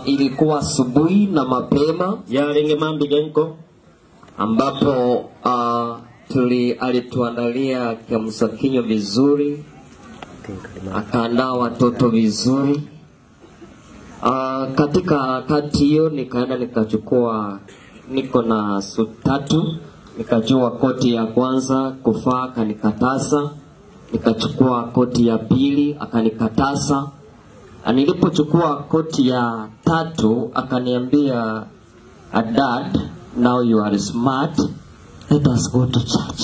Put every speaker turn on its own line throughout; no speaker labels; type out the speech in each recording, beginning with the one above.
Ilikuwa asubuhi na mapema
ya Ringemambi Genko
ambapo alituandalia kiamsha kinywa vizuri, akaandaa watoto vizuri. Katika kati hiyo nikaenda nikachukua, niko na suti 3, nikachukua koti ya kwanza kufaa akanikatasa, nikachukua koti ya pili akanikatasa. Nilipochukua koti ya 3 akaniambia, "Dad, now you are smart, let us go to church."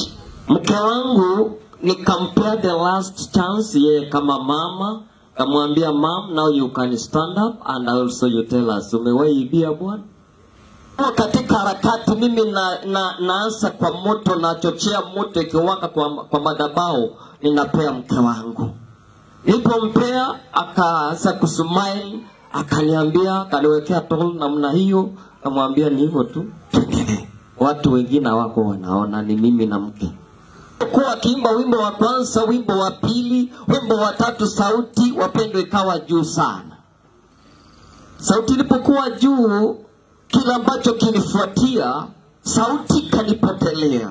Mke wangu nikampea the last chance yeye kama mama, kamwambia, "Mom, now you can stand up and also you tell us umewaibia bwana." Katika harakati mimi naanza kwa moto, na chochea moto ikiwaka kwa madhabahu, ninapea mke wangu. Nilipompea akaanza kusmile, akaniambia, kaniwekea towel namna hiyo, kamwambia ni hivyo tu. Watu wengine wako wanaona ni mimi na mke. Kwa kiimba wimbo wa kwanza, wimbo wa pili, wimbo wa 3, sauti wapendwa ikawa juu sana. Sauti ilipokuwa juu, kila ambacho kilifuatia, sauti kanipotelea.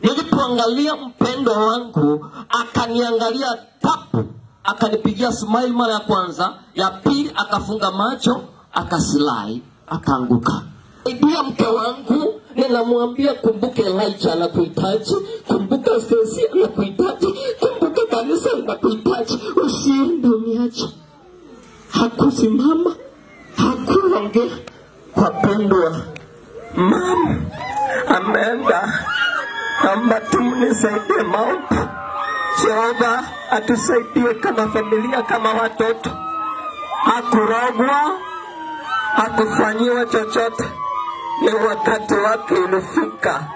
Nilipoangalia mpendwa wangu, akaniangalia tapu, akanipigia smile mara ya kwanza, ya pili akafunga macho, akasilai, akaanguka. Ndio mke wangu, ninamwambia, kumbuka Elijah anakuhitaji, kumbuka Stacy anakuhitaji, kumbuka kanisa anakuhitaji, usiende uniache. Hakusimama, hakuongea. Wapendwa, mama ameenda, amba tumnisaidie maombi. Jehova atusaidie kama familia, kama watoto. Hakurogwa, hakufanyiwa chochote. Ni wakati wake ulifika.